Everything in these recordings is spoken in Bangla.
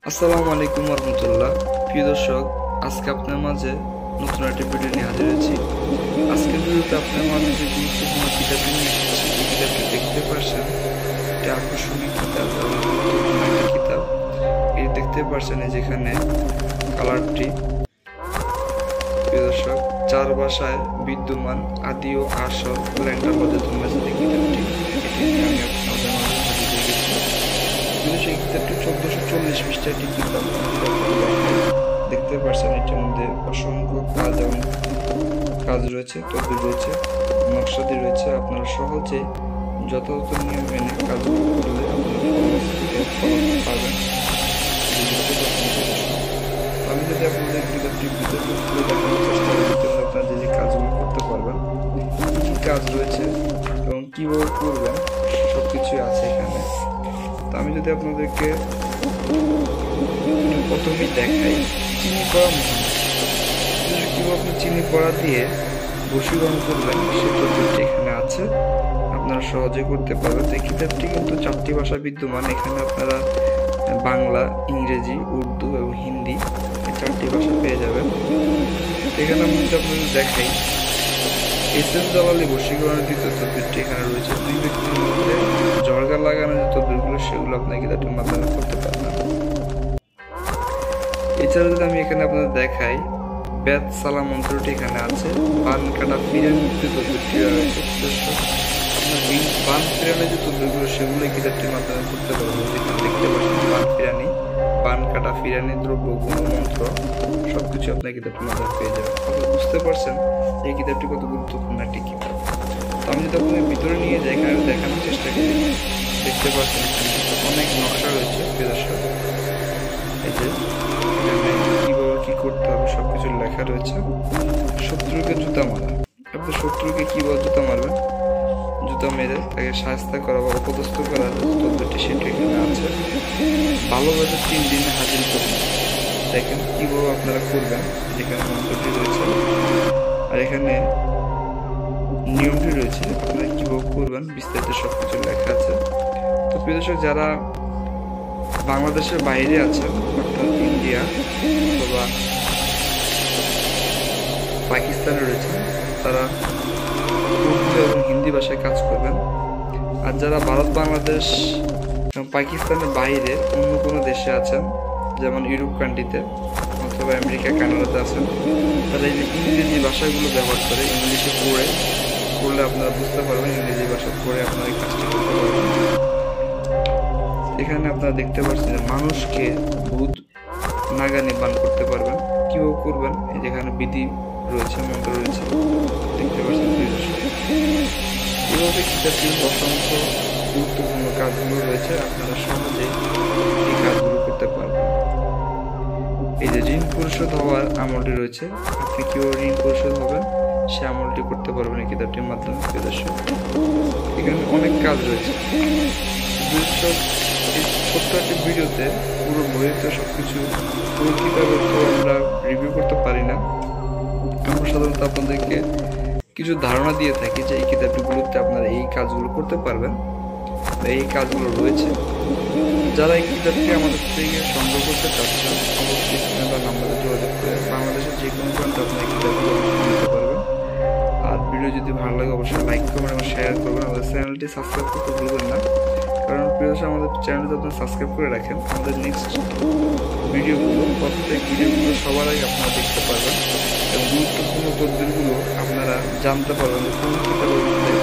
আসসালামু আলাইকুম রহমতুল্লাহ। প্রিয় দর্শক, আজকে আপনার মাঝে নতুন একটি ভিডিও নিয়ে হাজির হয়েছি। আজকের ভিডিওতে আপনার মাঝে যে গুরুত্বপূর্ণ কিতাবটি নিয়ে এসেছি, এই কিতাবটি দেখতে পারছেন, একটি আকর্ষণীয় কিতাব এবং গুরুত্বপূর্ণ একটি কিতাব। এই দেখতে পারছেন যেখানে কালারটি, প্রিয় দর্শক, 4 ভাষায় বিদ্যমান আদি ও আসল ল্যান্ডার পদ্ধতির মাঝে কিতাবটি, এটি আমি আপনাদের মাঝে হাজির হয়ে গেছি। সেই কিতাবটি 1440 পৃষ্ঠার একটি কিতাব। দেখতে পাচ্ছেন এটার মধ্যে অসংখ্য কাজ রয়েছে, তদবির রয়েছে, নকশাদি রয়েছে। আপনারা সহজে যথাযথ নিয়ম মেনে কাজগুলো করলে আপনারা পারবেন। আমি যদি আপনাদের কিতাবটি ভিতরে দেখানোর চেষ্টা করি, আপনারা যে কাজগুলো করতে পারবেন, কি কাজ রয়েছে এবং কিভাবে করবেন, সবকিছুই আছে এখানে। আমি যদি আপনাদেরকে প্রথমেই দেখাই চিনি পড়া কিভাবে আপনি চিনি পড়া দিয়ে বশীকরণ করবেন, সে পদ্ধতি এখানে আছে, আপনারা সহজে করতে পারবেন। এই কিতাবটি কিন্তু 4টি ভাষা বিদ্যমান। এখানে আপনারা বাংলা, ইংরেজি, উর্দু এবং হিন্দি, এই 4টি ভাষা পেয়ে যাবেন। এখানে আমি যদি আপনাদের দেখাই এসএম জালালি বশীকরণের দ্বিতীয় তদবিরটি এখানে রয়েছে। 2 ব্যক্তির মধ্যে জর্গা লাগানোর যে তদবিরগুলো, সেগুলো আপনার কিতাবটির মাধ্যমে করতে পারবেন। এছাড়া যদি আমি এখানে আপনাদের দেখাই বেদ সালাম মন্ত্রটি এখানে আছে। বান কাটা ফিরানি যে তদবিরটি রয়েছে, আপনার বান ফিরানি যে তদবিরগুলো, সেগুলো কিতাবটির মাধ্যমে করতে পারবেন। যেখানে দেখতে পাচ্ছেন বান ফিরানি, বান কাটা ফিরানি, দ্রব্য গুণ মন্ত্র, সবকিছু আপনার কিতাবটির মাধ্যমে পেয়ে যাবেন। আপনি বুঝতে পারছেন এই কিতাবটি কত গুরুত্বপূর্ণ একটি কিতাব। তো আমি যদি আপনাদের ভিতরে নিয়ে যাই, এখানে দেখানোর চেষ্টা করি, দেখতে পাচ্ছেন এখানে অনেক নকশা রয়েছে। দর্শক, এই যে এখানে কিভাবে কি করতে হবে সবকিছু লেখা রয়েছে। শত্রুকে জুতা মারা, আপনি শত্রুকে কিভাবে জুতা মারবেন, জুতা মেরে তাকে সাহায্য করা বা অপদস্থ করা তদবিরটি, সেটা এখানে আছে। ভালোভাবে 3 দিনে হাজির করবেন, দেখেন কিভাবে আপনারা করবেন, যেখানে মন্ত্রটি রয়েছে আর এখানে নিয়মটি রয়েছে, আপনারা কিভাবে করবেন বিস্তারিত সবকিছু লেখা আছে। তো প্রিয় দর্শক, যারা বাংলাদেশের বাইরে আছেন, অর্থাৎ ইন্ডিয়া অথবা পাকিস্তানে রয়েছেন, তারা উর্দু এবং হিন্দি ভাষায় কাজ করবেন। আর যারা ভারত, বাংলাদেশ এবং পাকিস্তানের বাইরে অন্য কোনো দেশে আছেন, যেমন ইউরোপ কান্ট্রিতে অথবা আমেরিকা, কানাডাতে আছেন, তারা এই যে ইংরেজি ভাষাগুলো ব্যবহার করে, ইংলিশে পড়লে আপনারা বুঝতে পারবেন, ইংরেজি ভাষা পড়ে আপনারা এই কাজটি করতে পারবেন। এখানে আপনারা দেখতে পাচ্ছেন যে মানুষকে ভূত নাগানি বান করতে পারবেন, কিভাবে করবেন, এই যেখানে বিধি রয়েছে, মন্ত্র রয়েছে, দেখতে পাচ্ছেন। এভাবে কিতাবটির অসংখ্য গুরুত্বপূর্ণ কাজগুলো রয়েছে, আপনারা সহজে এই কাজগুলো করতে পারবেন। এই যে ঋণ পরিশোধ হওয়ার আমলটি রয়েছে, আপনি কিভাবে ঋণ পরিশোধ হবেন সে আমলটি করতে পারবেন এই কিতাবটির মাধ্যমে। এখানে অনেক কাজ রয়েছে। এই ছোট্ট একটি ভিডিওতে পুরো বইতে সবকিছু, পুরো কিতাবের তো আমরা রিভিউ করতে পারি না। আমরা সাধারণত আপনাদেরকে কিছু ধারণা দিয়ে থাকি যে এই কিতাবগুলোতে আপনারা এই কাজগুলো করতে পারবেন, এই কাজগুলো রয়েছে। যারা এই কিতাবটি আমাদের থেকে সংগ্রহ করতে চাচ্ছেন, অবশ্যই স্ক্রিনে দেওয়া নাম্বারে যোগাযোগ করে বাংলাদেশের যে কোনো প্রান্তে আপনারা এই কিতাবগুলো নিতে পারবেন। আর ভিডিও যদি ভালো লাগে অবশ্যই লাইক করবেন এবং শেয়ার করবেন। আমাদের চ্যানেলটি সাবস্ক্রাইব করতে ভুলবেন না, কারণ প্রিয় দর্শক, আমাদের চ্যানেলটি আপনারা সাবস্ক্রাইব করে রাখেন, আমাদের নেক্সট ভিডিওগুলো, প্রত্যেক ভিডিওগুলো সবার আগে আপনারা দেখতে পারবেন এবং গুরুত্বপূর্ণ তদবিরগুলো আপনারা জানতে পারবেন কোন কিতাবের মধ্যে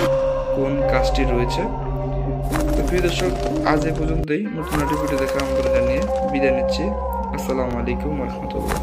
কোন কাজটি রয়েছে। তো প্রিয় দর্শক, আজ এ পর্যন্তই। নতুন একটি ভিডিও দেখা আমাদের জানিয়ে বিদায় নিচ্ছি। আসসালামু আলাইকুম রহমতুল্লাহ।